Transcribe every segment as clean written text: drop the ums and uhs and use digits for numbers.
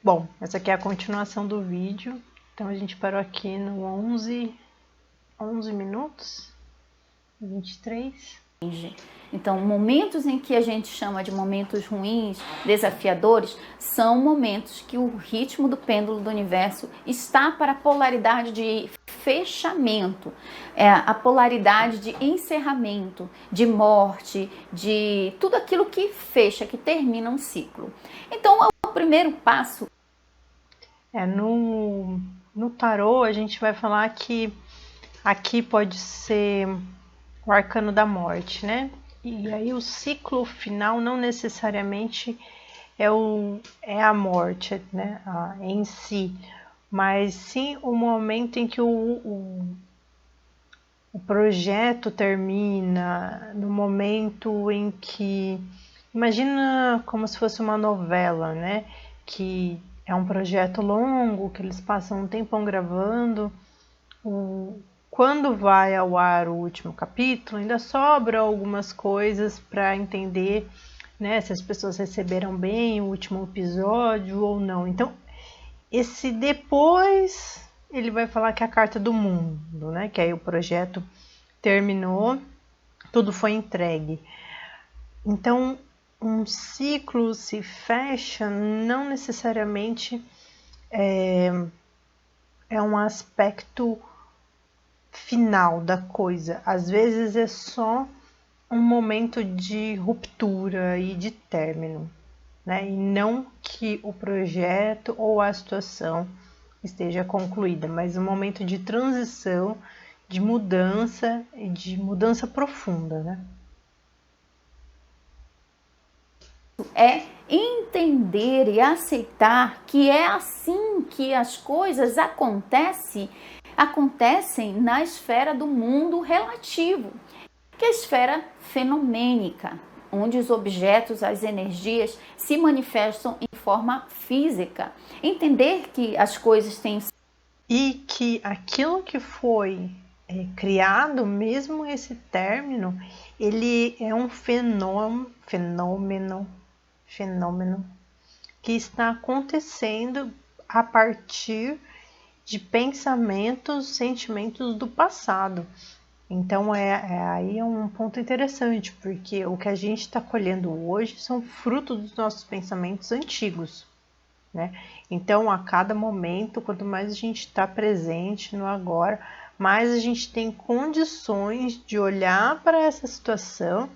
Bom, essa aqui é a continuação do vídeo. Então a gente parou aqui no 11 minutos, 23. Então, momentos em que a gente chama de momentos ruins, desafiadores, são momentos que o ritmo do pêndulo do universo está para a polaridade de fechamento, a polaridade de encerramento, de morte, de tudo aquilo que fecha, que termina um ciclo. Então, o primeiro passo... No tarô, a gente vai falar que aqui pode ser o arcano da morte, né? E aí o ciclo final não necessariamente é a morte, né? Em si, mas sim o momento em que o projeto termina, no momento em que... Imagina como se fosse uma novela, né? Que é um projeto longo, que eles passam um tempão gravando. Quando vai ao ar o último capítulo, ainda sobra algumas coisas para entender, né, se as pessoas receberam bem o último episódio ou não. Então, esse depois, ele vai falar que é a carta do mundo, né? Que aí o projeto terminou, tudo foi entregue. Então, um ciclo se fecha não necessariamente é um aspecto final da coisa. Às vezes é só um momento de ruptura e de término, né? E não que o projeto ou a situação esteja concluída, mas um momento de transição, de mudança e de mudança profunda, né? É entender e aceitar que é assim que as coisas acontecem na esfera do mundo relativo, que é a esfera fenomênica, onde os objetos, as energias se manifestam em forma física. Entender que as coisas têm... E que aquilo que foi criado, mesmo esse término, ele é um fenômeno que está acontecendo a partir de pensamentos, sentimentos do passado. Então aí é um ponto interessante, porque o que a gente está colhendo hoje são frutos dos nossos pensamentos antigos, né? Então, a cada momento, quanto mais a gente está presente no agora, mais a gente tem condições de olhar para essa situação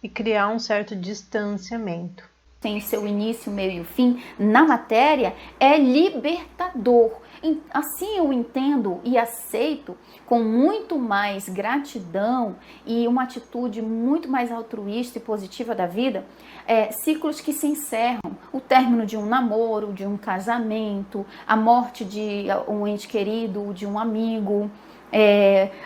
e criar um certo distanciamento. Tem seu início, meio e o fim na matéria, é libertador. Assim eu entendo e aceito com muito mais gratidão e uma atitude muito mais altruísta e positiva da vida, ciclos que se encerram, o término de um namoro, de um casamento, a morte de um ente querido, de um amigo,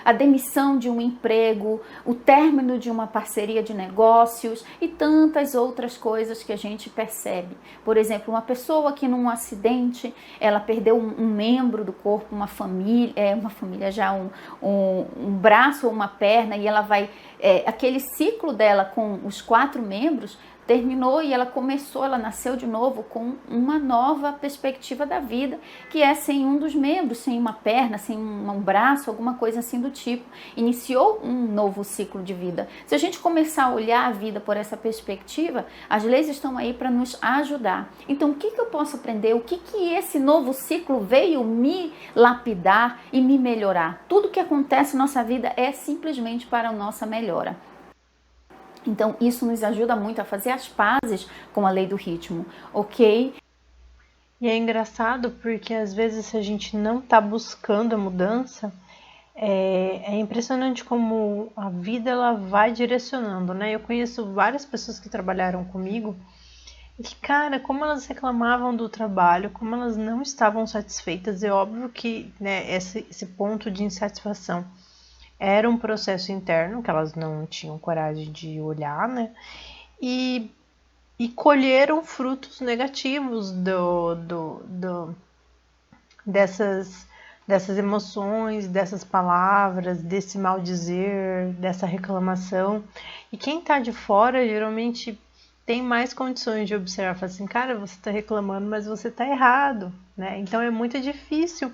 a demissão de um emprego, o término de uma parceria de negócios e tantas outras coisas que a gente percebe. Por exemplo, uma pessoa que num acidente, ela perdeu um membro do corpo, uma família já, um braço ou uma perna, e ela vai... aquele ciclo dela com os 4 membros terminou e ela nasceu de novo com uma nova perspectiva da vida, que é sem um dos membros, sem uma perna, sem um braço, alguma coisa assim do tipo. Iniciou um novo ciclo de vida. Se a gente começar a olhar a vida por essa perspectiva, as leis estão aí para nos ajudar. Então, o que eu posso aprender? O que esse novo ciclo veio me lapidar e me melhorar? Tudo que acontece na nossa vida é simplesmente para a nossa melhora. Então, isso nos ajuda muito a fazer as pazes com a lei do ritmo, ok? E é engraçado porque às vezes se a gente não está buscando a mudança, é impressionante como a vida ela vai direcionando, né? Eu conheço várias pessoas que trabalharam comigo e que, cara, como elas reclamavam do trabalho, como elas não estavam satisfeitas. É óbvio que, né, esse ponto de insatisfação era um processo interno que elas não tinham coragem de olhar, né? E colheram frutos negativos dessas emoções, dessas palavras, desse mal dizer, dessa reclamação. E quem tá de fora geralmente tem mais condições de observar, falar assim, cara, você está reclamando, mas você está errado, né? Então é muito difícil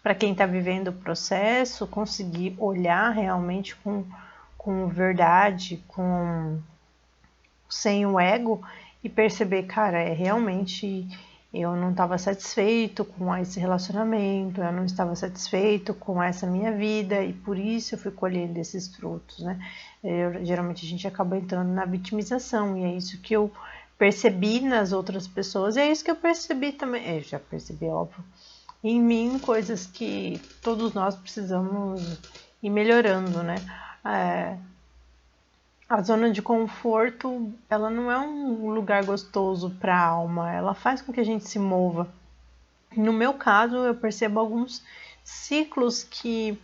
para quem está vivendo o processo conseguir olhar realmente com verdade, sem o ego e perceber, cara, realmente eu não estava satisfeito com esse relacionamento, eu não estava satisfeito com essa minha vida e por isso eu fui colhendo esses frutos, né? Geralmente a gente acaba entrando na vitimização e é isso que eu percebi nas outras pessoas e é isso que eu percebi também, já percebi, óbvio, em mim, coisas que todos nós precisamos ir melhorando, né? A zona de conforto, ela não é um lugar gostoso para a alma, ela faz com que a gente se mova. No meu caso, eu percebo alguns ciclos que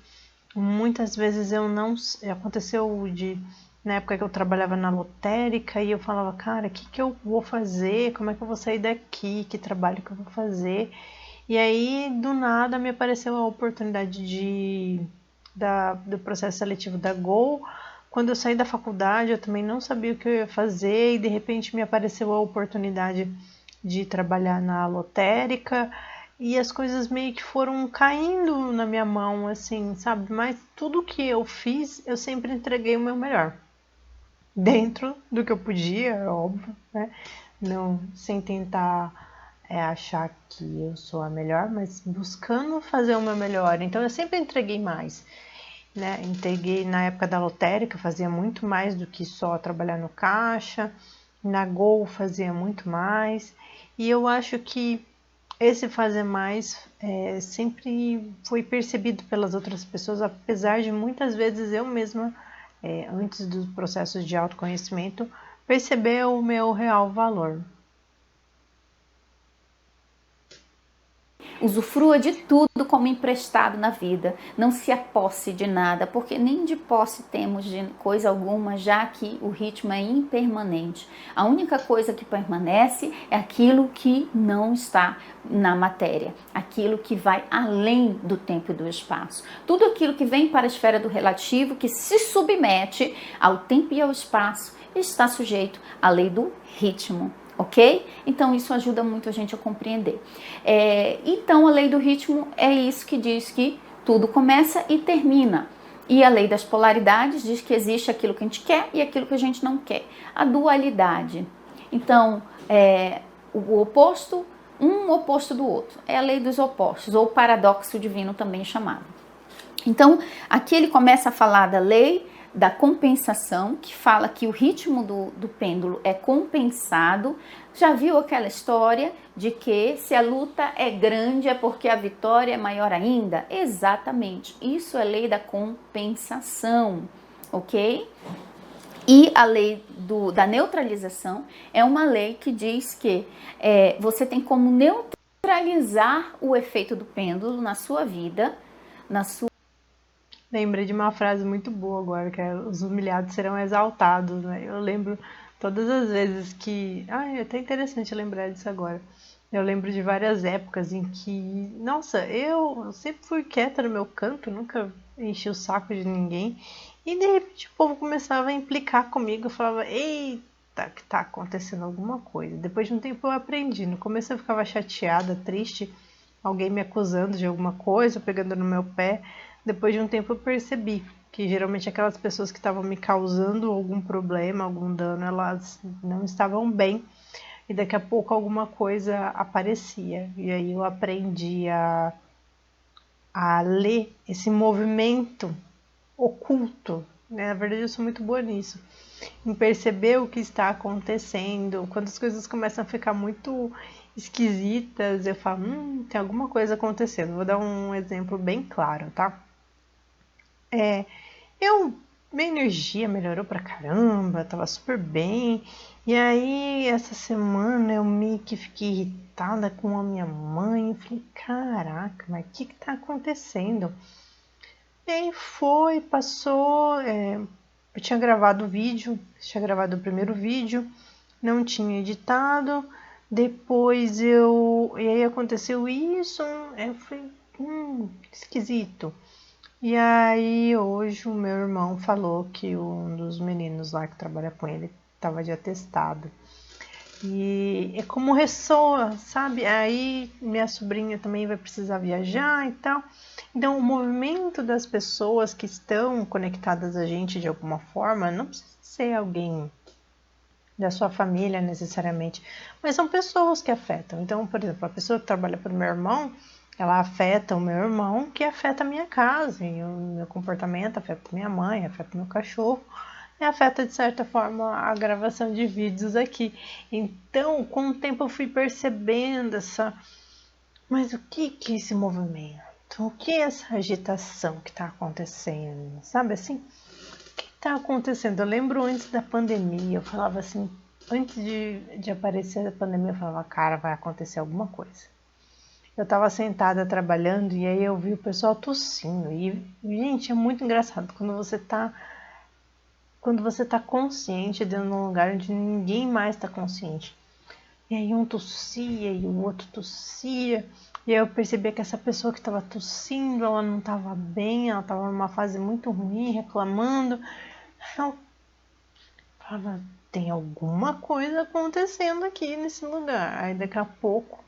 muitas vezes eu não... Aconteceu na época que eu trabalhava na lotérica e eu falava, cara, o que eu vou fazer? Como é que eu vou sair daqui? Que trabalho que eu vou fazer? E aí, do nada, me apareceu a oportunidade do processo seletivo da Gol. Quando eu saí da faculdade, eu também não sabia o que eu ia fazer e de repente me apareceu a oportunidade de trabalhar na lotérica e as coisas meio que foram caindo na minha mão, assim, sabe? Mas tudo que eu fiz, eu sempre entreguei o meu melhor. Dentro do que eu podia, é óbvio, né? Não, sem tentar achar que eu sou a melhor, mas buscando fazer o meu melhor. Então eu sempre entreguei mais. Né? Entreguei na época da lotérica, fazia muito mais do que só trabalhar no caixa. Na Gol fazia muito mais. E eu acho que esse fazer mais sempre foi percebido pelas outras pessoas, apesar de muitas vezes eu mesma, antes dos processos de autoconhecimento, perceber o meu real valor. Usufrua de tudo como emprestado na vida, não se aposse de nada, porque nem de posse temos de coisa alguma, já que o ritmo é impermanente. A única coisa que permanece é aquilo que não está na matéria, aquilo que vai além do tempo e do espaço. Tudo aquilo que vem para a esfera do relativo, que se submete ao tempo e ao espaço, está sujeito à lei do ritmo. Ok? Então isso ajuda muito a gente a compreender. Então a lei do ritmo é isso que diz que tudo começa e termina. E a lei das polaridades diz que existe aquilo que a gente quer e aquilo que a gente não quer. A dualidade. Então, o oposto, um oposto do outro. É a lei dos opostos, ou paradoxo divino também chamado. Então, aqui ele começa a falar da lei da compensação, que fala que o ritmo do pêndulo é compensado. Já viu aquela história de que se a luta é grande é porque a vitória é maior ainda? Exatamente, isso é lei da compensação, ok? E a lei da neutralização é uma lei que diz que você tem como neutralizar o efeito do pêndulo na sua vida, na sua... Lembrei de uma frase muito boa agora, que é os humilhados serão exaltados, né? Eu lembro todas as vezes que... é até interessante lembrar disso agora. Eu lembro de várias épocas em que, nossa, eu sempre fui quieta no meu canto, nunca enchi o saco de ninguém. E de repente o povo começava a implicar comigo, eu falava, eita, que tá acontecendo alguma coisa. Depois de um tempo eu aprendi, no começo eu ficava chateada, triste, alguém me acusando de alguma coisa, pegando no meu pé. Depois de um tempo eu percebi que geralmente aquelas pessoas que estavam me causando algum problema, algum dano, elas não estavam bem e daqui a pouco alguma coisa aparecia. E aí eu aprendi a ler esse movimento oculto, né? Na verdade eu sou muito boa nisso, em perceber o que está acontecendo. Quando as coisas começam a ficar muito esquisitas, eu falo, tem alguma coisa acontecendo. Vou dar um exemplo bem claro, tá? Minha energia melhorou pra caramba, tava super bem. E aí, essa semana eu meio que fiquei irritada com a minha mãe. Eu falei, caraca, mas o que tá acontecendo? E aí passou. Eu tinha gravado o vídeo, tinha gravado o primeiro vídeo, não tinha editado. Depois e aí aconteceu isso. Eu falei, esquisito. E aí hoje o meu irmão falou que um dos meninos lá que trabalha com ele estava de atestado. E é como ressoa, sabe? Aí minha sobrinha também vai precisar viajar e tal. Então, o movimento das pessoas que estão conectadas a gente de alguma forma, não precisa ser alguém da sua família necessariamente, mas são pessoas que afetam. Então, por exemplo, a pessoa que trabalha para o meu irmão, ela afeta o meu irmão, que afeta a minha casa, e o meu comportamento afeta minha mãe, afeta o meu cachorro, e afeta de certa forma a gravação de vídeos aqui. Então, com o tempo eu fui percebendo mas o que é esse movimento? O que é essa agitação que está acontecendo? Sabe assim? O que está acontecendo? Eu lembro antes da pandemia, eu falava assim, antes de aparecer a pandemia, eu falava, cara, vai acontecer alguma coisa. Eu estava sentada trabalhando e aí eu vi o pessoal tossindo. E, gente, é muito engraçado quando você tá consciente dentro de um lugar onde ninguém mais está consciente. E aí um tossia e o outro tossia. E aí eu percebi que essa pessoa que estava tossindo, ela não estava bem, ela estava numa fase muito ruim, reclamando. Eu falava, tem alguma coisa acontecendo aqui nesse lugar. Aí daqui a pouco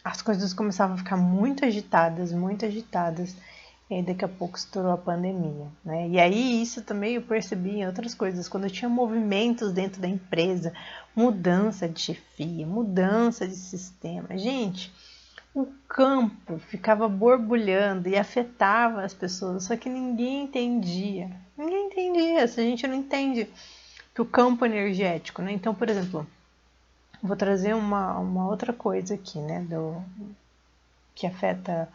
as coisas começavam a ficar muito agitadas, muito agitadas. E aí daqui a pouco estourou a pandemia, né? E aí isso também eu percebi em outras coisas, quando eu tinha movimentos dentro da empresa, mudança de chefia, mudança de sistema. Gente, o campo ficava borbulhando e afetava as pessoas, só que ninguém entendia. Ninguém entendia, se a gente não entende que o campo energético, né? Então, por exemplo, vou trazer uma outra coisa aqui, né? Que afeta.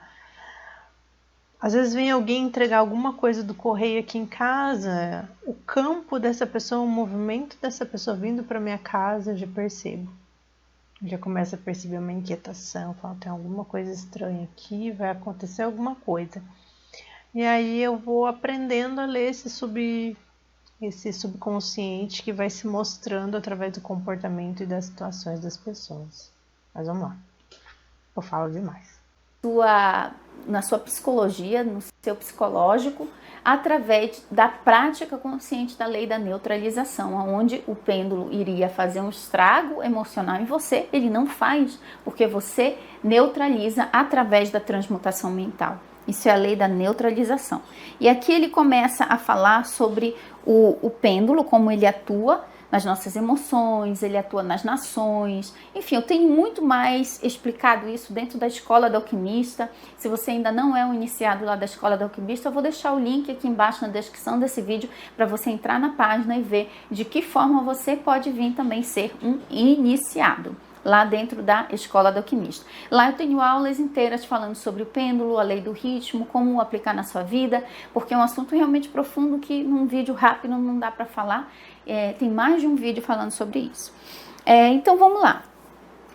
Às vezes vem alguém entregar alguma coisa do correio aqui em casa, o campo dessa pessoa, o movimento dessa pessoa vindo para minha casa, eu já percebo. Já começo a perceber uma inquietação, falo, tem alguma coisa estranha aqui, vai acontecer alguma coisa. E aí eu vou aprendendo a ler esse subconsciente que vai se mostrando através do comportamento e das situações das pessoas. Mas vamos lá, eu falo demais. Na sua psicologia, no seu psicológico, através da prática consciente da lei da neutralização, onde o pêndulo iria fazer um estrago emocional em você, ele não faz, porque você neutraliza através da transmutação mental. Isso é a lei da neutralização. E aqui ele começa a falar sobre o pêndulo, como ele atua nas nossas emoções, ele atua nas nações. Enfim, eu tenho muito mais explicado isso dentro da Escola do Alquimista. Se você ainda não é um iniciado lá da Escola do Alquimista, eu vou deixar o link aqui embaixo na descrição desse vídeo para você entrar na página e ver de que forma você pode vir também ser um iniciado lá dentro da Escola do Alquimista. Lá eu tenho aulas inteiras falando sobre o pêndulo, a lei do ritmo, como aplicar na sua vida, porque é um assunto realmente profundo que num vídeo rápido não dá para falar. Tem mais de um vídeo falando sobre isso. Então vamos lá.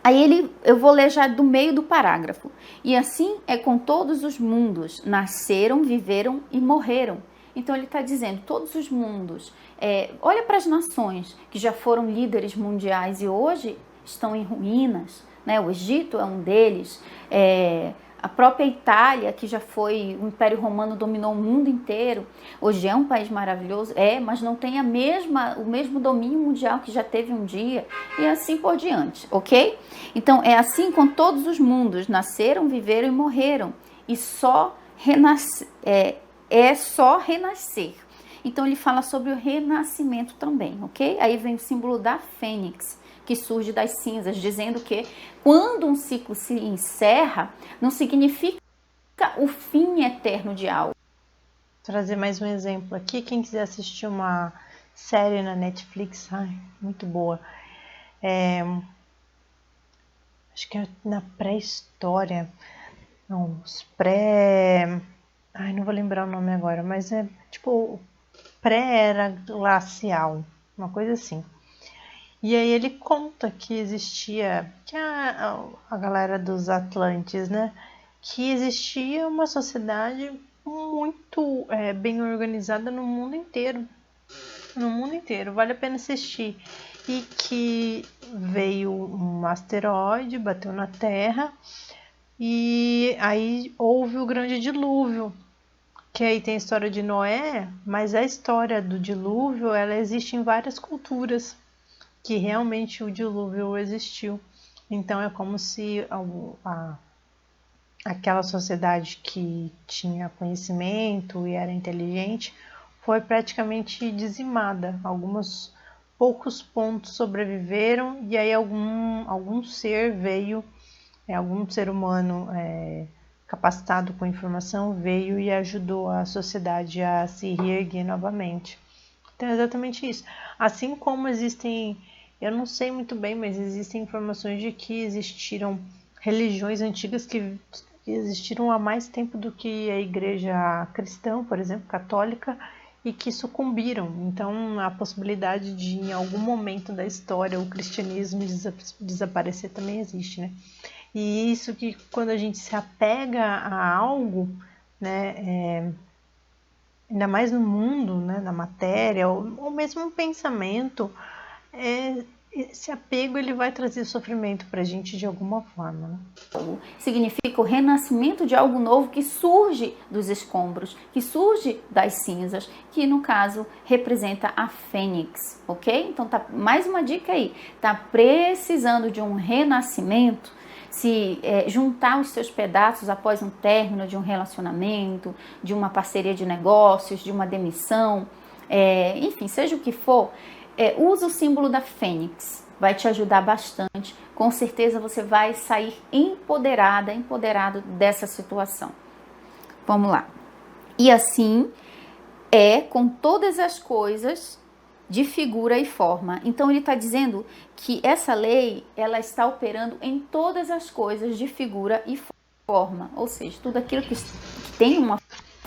Aí eu vou ler já do meio do parágrafo. E assim é com todos os mundos, nasceram, viveram e morreram. Então ele está dizendo, todos os mundos, olha para as nações que já foram líderes mundiais e hoje estão em ruínas, né? O Egito é um deles, a própria Itália, que já foi, o Império Romano dominou o mundo inteiro, hoje é um país maravilhoso, mas não tem o mesmo domínio mundial que já teve um dia, e assim por diante, ok? Então é assim com todos os mundos, nasceram, viveram e morreram, e só só renascer. Então ele fala sobre o renascimento também, ok? Aí vem o símbolo da fênix, que surge das cinzas, dizendo que quando um ciclo se encerra, não significa o fim eterno de algo. Vou trazer mais um exemplo aqui, quem quiser assistir uma série na Netflix, muito boa, acho que é na pré-história, não vou lembrar o nome agora, mas é tipo pré-era glacial, uma coisa assim. E aí ele conta que existia, que a galera dos Atlantes, né? Que existia uma sociedade muito bem organizada no mundo inteiro. No mundo inteiro, vale a pena assistir. E que veio um asteroide, bateu na Terra, e aí houve o grande dilúvio. Que aí tem a história de Noé, mas a história do dilúvio, ela existe em várias culturas. que realmente o dilúvio existiu. Então é como se aquela sociedade que tinha conhecimento e era inteligente foi praticamente dizimada. Alguns poucos pontos sobreviveram e aí algum ser veio, algum ser humano capacitado com informação veio e ajudou a sociedade a se reerguer novamente. Então é exatamente isso. Assim como existem, eu não sei muito bem, mas existem informações de que existiram religiões antigas que existiram há mais tempo do que a igreja cristã, por exemplo, católica, e que sucumbiram. Então, a possibilidade de, em algum momento da história, o cristianismo desaparecer também existe, né? E isso que, quando a gente se apega a algo, né, ainda mais no mundo, né, na matéria, ou mesmo um pensamento, esse apego ele vai trazer sofrimento para a gente de alguma forma, né? Significa o renascimento de algo novo que surge dos escombros, que surge das cinzas, que no caso representa a fênix, ok? Então tá mais uma dica aí, tá precisando de um renascimento? Se juntar os seus pedaços após um término de um relacionamento, de uma parceria de negócios, de uma demissão, enfim, seja o que for, usa o símbolo da fênix, vai te ajudar bastante. Com certeza você vai sair empoderado dessa situação. Vamos lá. E assim com todas as coisas de figura e forma. Então ele está dizendo que essa lei ela está operando em todas as coisas de figura e forma, ou seja, tudo aquilo que tem uma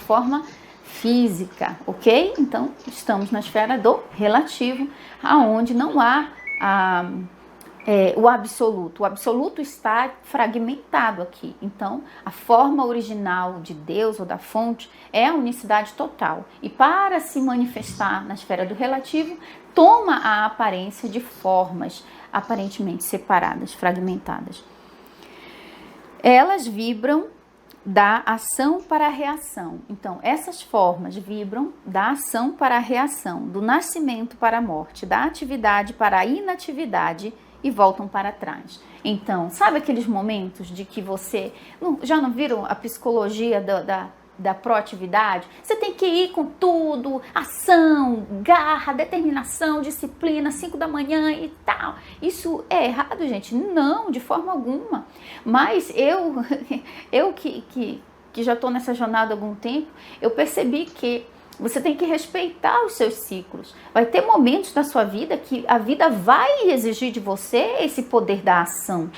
forma física, ok? Então estamos na esfera do relativo, aonde não há o absoluto. O absoluto está fragmentado aqui. Então, a forma original de Deus ou da fonte é a unicidade total. E para se manifestar na esfera do relativo, toma a aparência de formas aparentemente separadas, fragmentadas. Elas vibram da ação para a reação. Então, essas formas vibram da ação para a reação, do nascimento para a morte, da atividade para a inatividade e voltam para trás. Então, sabe aqueles momentos de que você... Já não viram a psicologia da proatividade? Você tem que ir com tudo, ação, garra, determinação, disciplina, 5 da manhã e tal. Isso é errado, gente? Não, de forma alguma. Mas eu que já estou nessa jornada há algum tempo, eu percebi que você tem que respeitar os seus ciclos. Vai ter momentos na sua vida que a vida vai exigir de você esse poder da ação,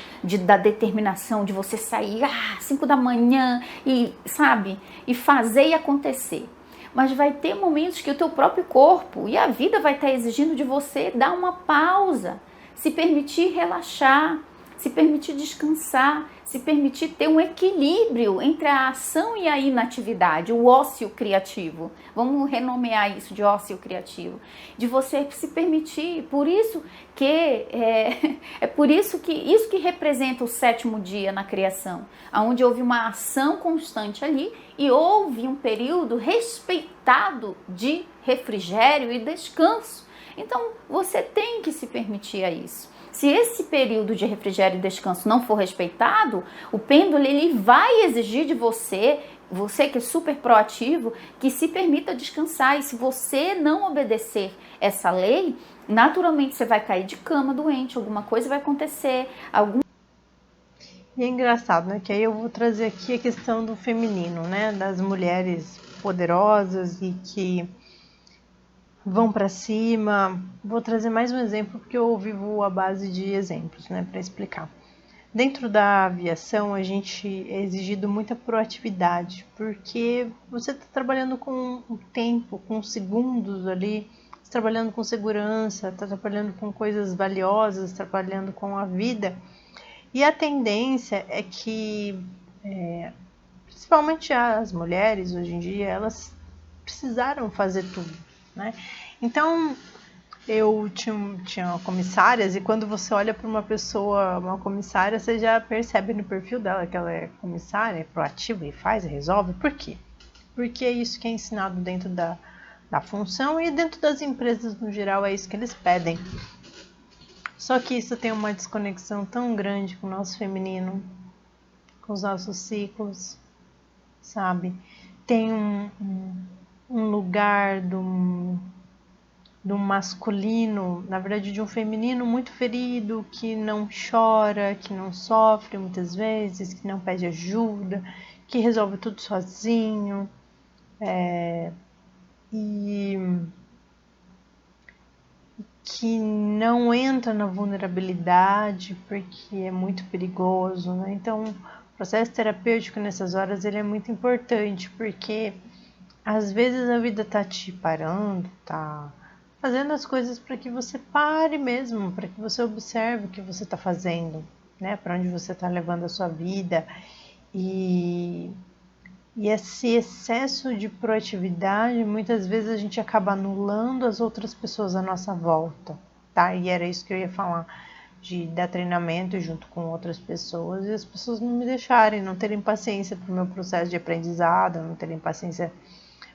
da determinação, de você sair 5 da manhã e, sabe, e fazer e acontecer. Mas vai ter momentos que o teu próprio corpo e a vida vai estar exigindo de você dar uma pausa, se permitir relaxar, se permitir descansar, se permitir ter um equilíbrio entre a ação e a inatividade, o ócio criativo. Vamos renomear isso de ócio criativo. De você se permitir, por isso que por isso que representa o 7º dia na criação, onde houve uma ação constante ali e houve um período respeitado de refrigério e descanso. Então você tem que se permitir a isso. Se esse período de refrigério e descanso não for respeitado, o pêndulo ele vai exigir de você que é super proativo, que se permita descansar. E se você não obedecer essa lei, naturalmente você vai cair de cama doente, alguma coisa vai acontecer. E é engraçado, né? Que aí eu vou trazer aqui a questão do feminino, né? Das mulheres poderosas e que vão para cima. Vou trazer mais um exemplo porque eu vivo à base de exemplos, né, para explicar. Dentro da aviação, a gente é exigido muita proatividade, porque você está trabalhando com o tempo, com segundos ali, tá trabalhando com segurança, está trabalhando com coisas valiosas, trabalhando com a vida. E a tendência é que, principalmente as mulheres hoje em dia, elas precisaram fazer tudo, né? Então, eu tinha comissárias e quando você olha para uma pessoa, uma comissária, você já percebe no perfil dela que ela é comissária, é proativa e faz e resolve. Por quê? Porque é isso que é ensinado dentro da função e dentro das empresas no geral é isso que eles pedem. Só que isso tem uma desconexão tão grande com o nosso feminino, com os nossos ciclos, sabe? Tem um lugar do masculino, na verdade de um feminino muito ferido, que não chora, que não sofre muitas vezes, que não pede ajuda, que resolve tudo sozinho, e que não entra na vulnerabilidade porque é muito perigoso, né? Então, o processo terapêutico nessas horas ele é muito importante, porque às vezes a vida tá te parando, tá fazendo as coisas para que você pare mesmo, para que você observe o que você está fazendo, né? Para onde você está levando a sua vida. E esse excesso de proatividade, muitas vezes a gente acaba anulando as outras pessoas à nossa volta, tá? E era isso que eu ia falar, de dar treinamento junto com outras pessoas e as pessoas não me deixarem, não terem paciência para o meu processo de aprendizado, não terem paciência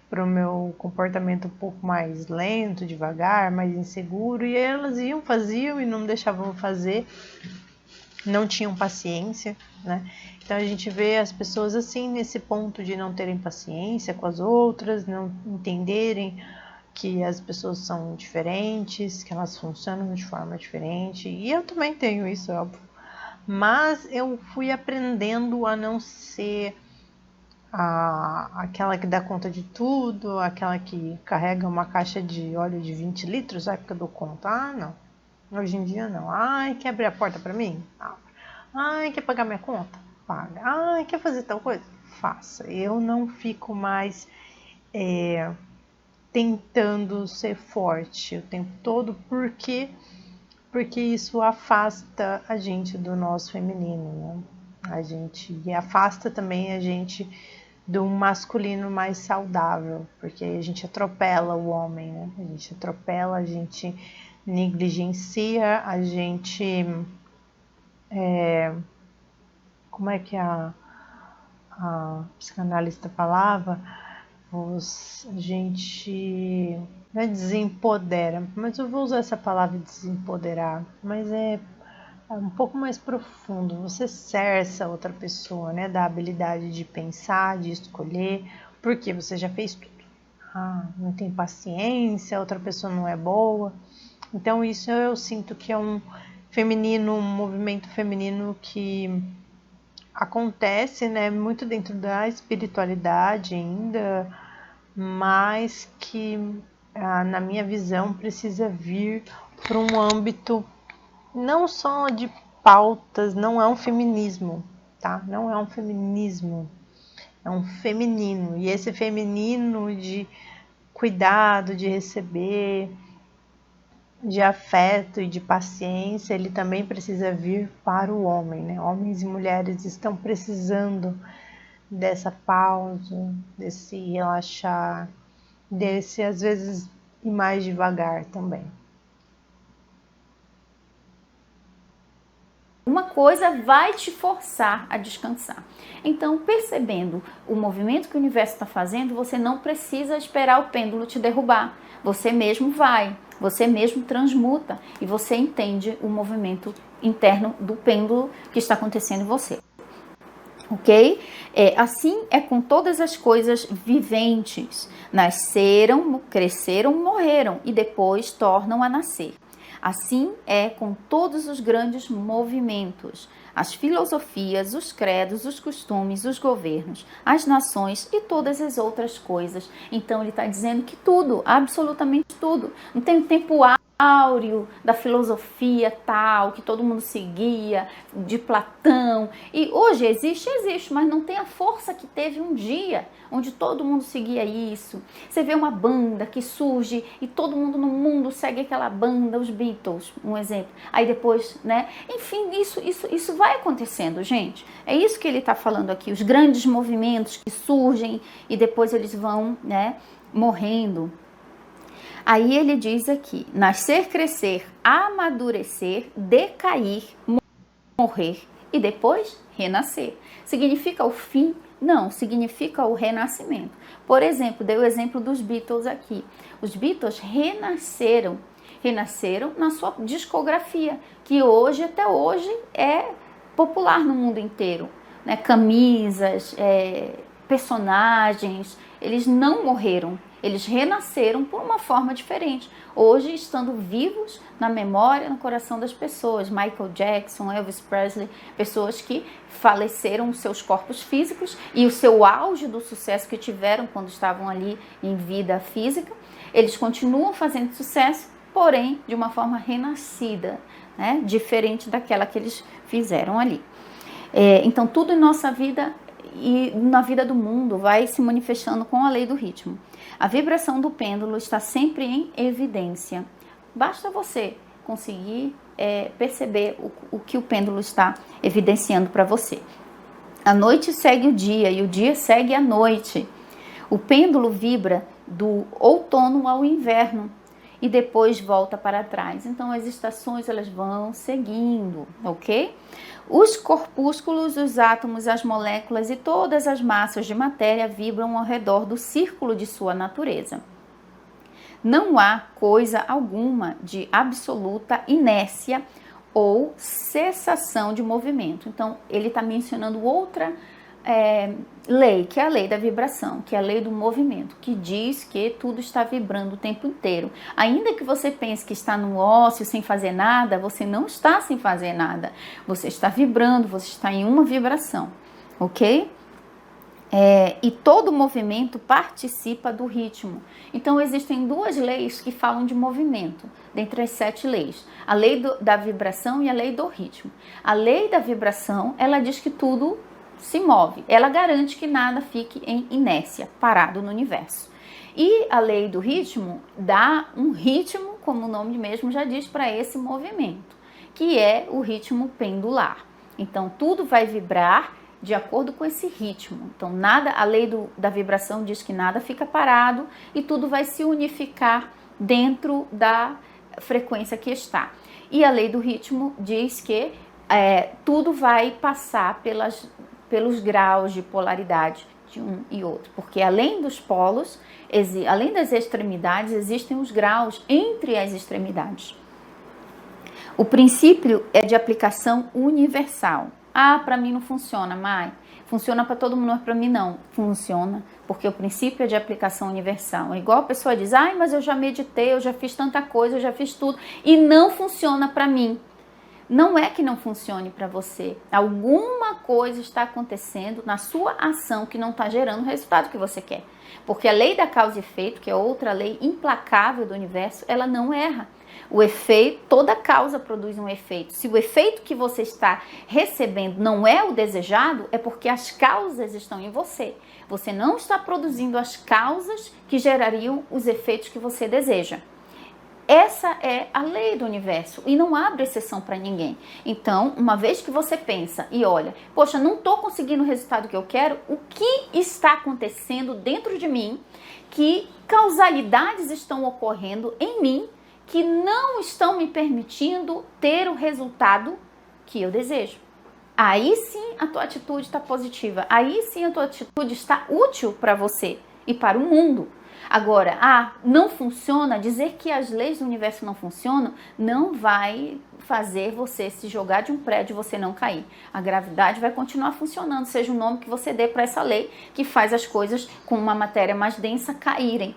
para o meu comportamento um pouco mais lento, devagar, mais inseguro, e elas iam, faziam e não deixavam fazer, não tinham paciência, né? Então a gente vê as pessoas assim nesse ponto de não terem paciência com as outras, não entenderem que as pessoas são diferentes, que elas funcionam de forma diferente, e eu também tenho isso, óbvio. Mas eu fui aprendendo a não ser aquela que dá conta de tudo, aquela que carrega uma caixa de óleo de 20 litros, ai, porque eu dou conta. Ah, não. Hoje em dia não. Ai, quer abrir a porta pra mim? Abra. Ai, quer pagar minha conta? Paga. Ai, quer fazer tal coisa? Faça. Eu não fico mais tentando ser forte o tempo todo, porque isso afasta a gente do nosso feminino, né? E afasta também a gente do masculino mais saudável, porque a gente atropela o homem, né? A gente atropela, a gente negligencia, a gente como é que a psicanalista falava? A gente não é desempodera, mas eu vou usar essa palavra desempoderar, mas é um pouco mais profundo. Você cerça outra pessoa, né, da habilidade de pensar, de escolher, porque você já fez tudo. Ah, não tem paciência, outra pessoa não é boa. Então isso eu sinto que é um movimento feminino que acontece, né, muito dentro da espiritualidade ainda, mas que na minha visão precisa vir para um âmbito não só de pautas, não é um feminismo, tá? Não é um feminismo, é um feminino. E esse feminino de cuidado, de receber, de afeto e de paciência, ele também precisa vir para o homem, né? Homens e mulheres estão precisando dessa pausa, desse relaxar, desse às vezes ir mais devagar também. Uma coisa vai te forçar a descansar. Então, percebendo o movimento que o universo está fazendo, você não precisa esperar o pêndulo te derrubar. Você mesmo vai, você mesmo transmuta e você entende o movimento interno do pêndulo que está acontecendo em você. Ok? Assim é com todas as coisas viventes. Nasceram, cresceram, morreram e depois tornam a nascer. Assim é com todos os grandes movimentos, as filosofias, os credos, os costumes, os governos, as nações e todas as outras coisas. Então ele está dizendo que tudo, absolutamente tudo, não tem um tempo áureo da filosofia tal, que todo mundo seguia, de Platão. E hoje existe, mas não tem a força que teve um dia, onde todo mundo seguia isso. Você vê uma banda que surge e todo mundo no mundo segue aquela banda, os Beatles, um exemplo. Aí depois, né? Enfim, isso vai acontecendo, gente. É isso que ele está falando aqui, os grandes movimentos que surgem e depois eles vão, né, morrendo. Aí ele diz aqui, nascer, crescer, amadurecer, decair, morrer e depois renascer. Significa o fim? Não, significa o renascimento. Por exemplo, dei o exemplo dos Beatles aqui. Os Beatles renasceram renasceram na sua discografia, que hoje, até hoje, é popular no mundo inteiro, né? Camisas, personagens, eles não morreram, eles renasceram por uma forma diferente, hoje estando vivos na memória, no coração das pessoas. Michael Jackson, Elvis Presley, pessoas que faleceram seus corpos físicos e o seu auge do sucesso que tiveram quando estavam ali em vida física, eles continuam fazendo sucesso, porém de uma forma renascida, né? Diferente daquela que eles fizeram ali. Então tudo em nossa vida e na vida do mundo vai se manifestando com a lei do ritmo. A vibração do pêndulo está sempre em evidência. Basta você conseguir perceber o que o pêndulo está evidenciando para você. A noite segue o dia e o dia segue a noite. O pêndulo vibra do outono ao inverno e depois volta para trás. Então as estações elas vão seguindo, ok? Os corpúsculos, os átomos, as moléculas e todas as massas de matéria vibram ao redor do círculo de sua natureza. Não há coisa alguma de absoluta inércia ou cessação de movimento. Então, ele está mencionando outra lei, que é a lei da vibração, que é a lei do movimento, que diz que tudo está vibrando o tempo inteiro. Ainda que você pense que está no ócio, sem fazer nada, você não está sem fazer nada. Você está vibrando, você está em uma vibração, ok? E todo movimento participa do ritmo. Então, existem duas leis que falam de movimento, dentre as 7 leis. A lei da vibração e a lei do ritmo. A lei da vibração, ela diz que tudo se move. Ela garante que nada fique em inércia, parado no universo. E a lei do ritmo dá um ritmo, como o nome mesmo já diz, para esse movimento, que é o ritmo pendular. Então, tudo vai vibrar de acordo com esse ritmo. Então, a lei da vibração diz que nada fica parado e tudo vai se unificar dentro da frequência que está. E a lei do ritmo diz que tudo vai passar pelos graus de polaridade de um e outro, porque além dos polos, além das extremidades, existem os graus entre as extremidades. O princípio é de aplicação universal. Para mim não funciona, Mai. Funciona para todo mundo, mas para mim não. Funciona, porque o princípio é de aplicação universal. É igual a pessoa diz, mas eu já meditei, eu já fiz tanta coisa, eu já fiz tudo, e não funciona para mim. Não é que não funcione para você. Alguma coisa está acontecendo na sua ação que não está gerando o resultado que você quer. Porque a lei da causa e efeito, que é outra lei implacável do universo, ela não erra. O efeito, toda causa produz um efeito. Se o efeito que você está recebendo não é o desejado, é porque as causas estão em você. Você não está produzindo as causas que gerariam os efeitos que você deseja. Essa é a lei do universo e não abre exceção para ninguém. Então, uma vez que você pensa e olha, poxa, não estou conseguindo o resultado que eu quero, o que está acontecendo dentro de mim? Que causalidades estão ocorrendo em mim que não estão me permitindo ter o resultado que eu desejo? Aí sim a tua atitude está positiva, aí sim a tua atitude está útil para você e para o mundo. Agora, não funciona, dizer que as leis do universo não funcionam, não vai fazer você se jogar de um prédio e você não cair. A gravidade vai continuar funcionando, seja o nome que você dê para essa lei que faz as coisas com uma matéria mais densa caírem.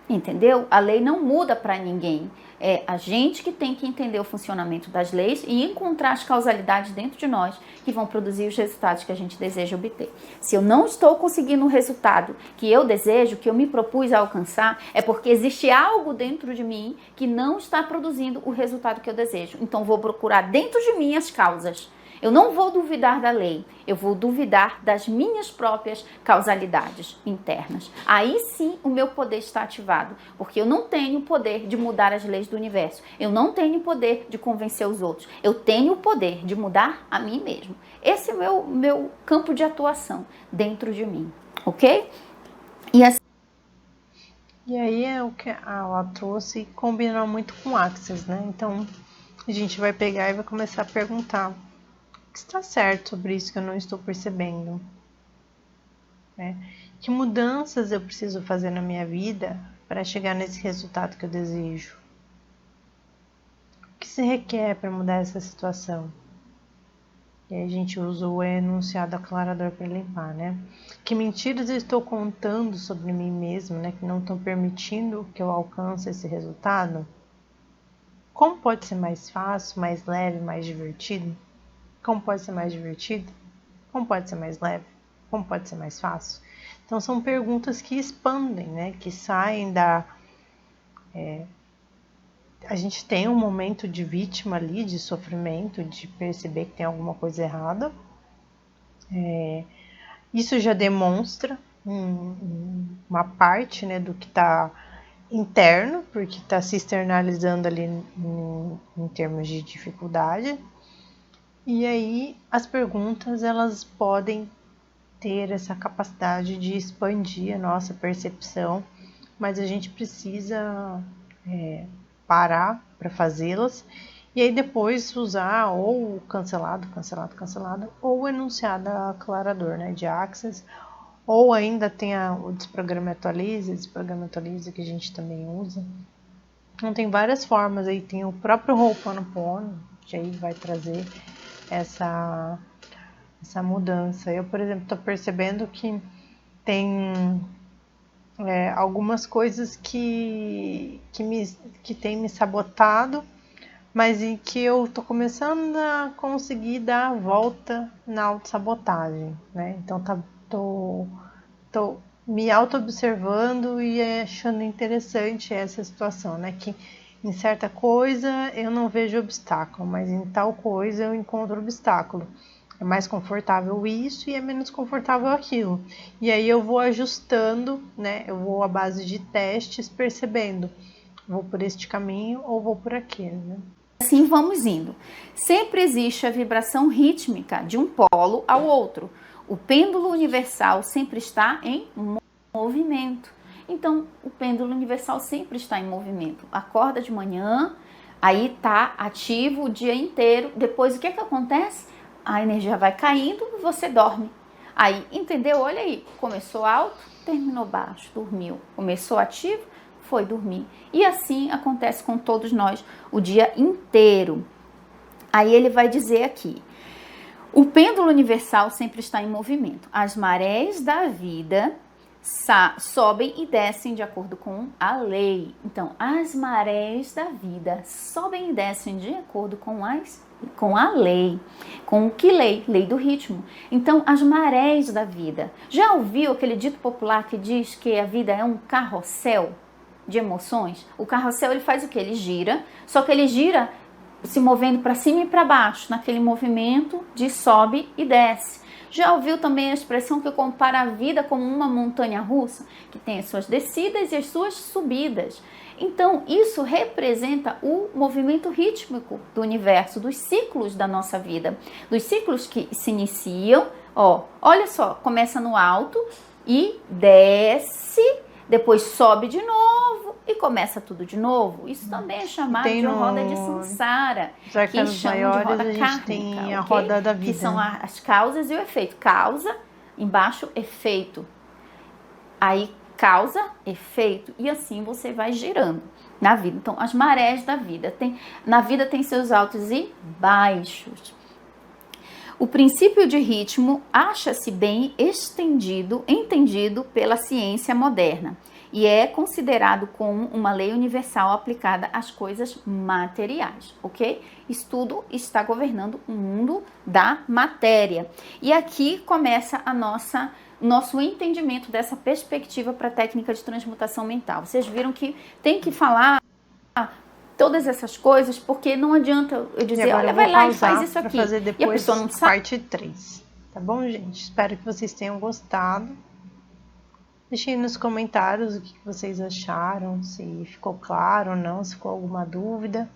Entendeu? A lei não muda para ninguém. É a gente que tem que entender o funcionamento das leis e encontrar as causalidades dentro de nós que vão produzir os resultados que a gente deseja obter. Se eu não estou conseguindo o resultado que eu desejo, que eu me propus a alcançar, é porque existe algo dentro de mim que não está produzindo o resultado que eu desejo. Então vou procurar dentro de mim as causas. Eu não vou duvidar da lei, eu vou duvidar das minhas próprias causalidades internas. Aí sim o meu poder está ativado, porque eu não tenho o poder de mudar as leis do universo, eu não tenho o poder de convencer os outros, eu tenho o poder de mudar a mim mesmo. Esse é o meu campo de atuação dentro de mim, ok? E aí é o que ela trouxe e combinou muito com Axis, né? Então a gente vai pegar e vai começar a perguntar: o que está certo sobre isso que eu não estou percebendo? Que mudanças eu preciso fazer na minha vida para chegar nesse resultado que eu desejo? que se requer para mudar essa situação? E aí a gente usa o enunciado aclarador para limpar, né? Que mentiras eu estou contando sobre mim mesmo, né? Que não estão permitindo que eu alcance esse resultado? Como pode ser mais fácil, mais leve, mais divertido? Como pode ser mais divertido? Como pode ser mais leve? Como pode ser mais fácil? Então são perguntas que expandem, né? Que saem da... A gente tem um momento de vítima ali, de sofrimento, de perceber que tem alguma coisa errada. Isso já demonstra uma parte, né, do que está interno, porque está se externalizando ali em termos de dificuldade. E aí as perguntas, elas podem ter essa capacidade de expandir a nossa percepção, mas a gente precisa parar para fazê-las e aí depois usar ou cancelado, ou o enunciado aclarador, né, de Access, ou ainda tem o desprograma atualiza, que a gente também usa. Então tem várias formas aí, tem o próprio Ho'oponopono, que aí vai trazer essa mudança. Eu, por exemplo, estou percebendo que tem algumas coisas que tem me sabotado, mas em que eu estou começando a conseguir dar a volta na autossabotagem, né? Então tô me auto-observando e achando interessante essa situação, né? Que em certa coisa eu não vejo obstáculo, mas em tal coisa eu encontro obstáculo. É mais confortável isso e é menos confortável aquilo. E aí eu vou ajustando, né? Eu vou à base de testes, percebendo, vou por este caminho ou vou por aquele, né? Assim vamos indo. Sempre existe a vibração rítmica de um polo ao outro. O pêndulo universal sempre está em movimento. Então, o pêndulo universal sempre está em movimento. Acorda de manhã, aí está ativo o dia inteiro. Depois, o que acontece? A energia vai caindo e você dorme. Aí, entendeu? Olha aí, começou alto, terminou baixo, dormiu. Começou ativo, foi dormir. E assim acontece com todos nós o dia inteiro. Aí ele vai dizer aqui: o pêndulo universal sempre está em movimento. As marés da vida sobem e descem de acordo com a lei. Então, as marés da vida sobem e descem de acordo com a lei. Com o que lei? Lei do ritmo. Então, as marés da vida. Já ouviu aquele dito popular que diz que a vida é um carrossel de emoções? O carrossel, ele faz o quê? Ele gira, só que ele gira se movendo para cima e para baixo, naquele movimento de sobe e desce. Já ouviu também a expressão que compara a vida como uma montanha russa, que tem as suas descidas e as suas subidas? Então, isso representa o movimento rítmico do universo, dos ciclos da nossa vida, dos ciclos que se iniciam, olha só, começa no alto e desce, depois sobe de novo e começa tudo de novo. Isso também é chamado de roda de samsara, que chamam de roda kármica, tem a roda da vida, que são as causas e o efeito. Causa, embaixo, efeito. Aí, causa, efeito, e assim você vai girando na vida. Então, as marés da vida. Na vida tem seus altos e baixos. O princípio de ritmo acha-se bem entendido pela ciência moderna e é considerado como uma lei universal aplicada às coisas materiais, ok? Isso tudo está governando o mundo da matéria. E aqui começa nosso entendimento dessa perspectiva para a técnica de transmutação mental. Vocês viram que tem que falar todas essas coisas, porque não adianta eu dizer, olha, vai lá e faz isso aqui, e a pessoa não sabe. Parte 3, tá bom, gente? Espero que vocês tenham gostado. Deixem nos comentários o que vocês acharam, se ficou claro ou não, se ficou alguma dúvida,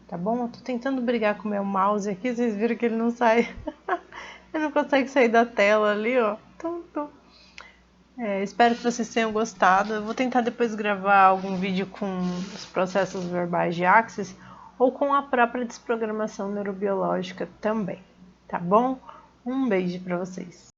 tá bom? Eu tô tentando brigar com o meu mouse aqui, vocês viram que ele não sai, ele não consegue sair da tela ali, ó. Espero que vocês tenham gostado. Eu vou tentar depois gravar algum vídeo com os processos verbais de Access ou com a própria desprogramação neurobiológica também, tá bom? Um beijo para vocês.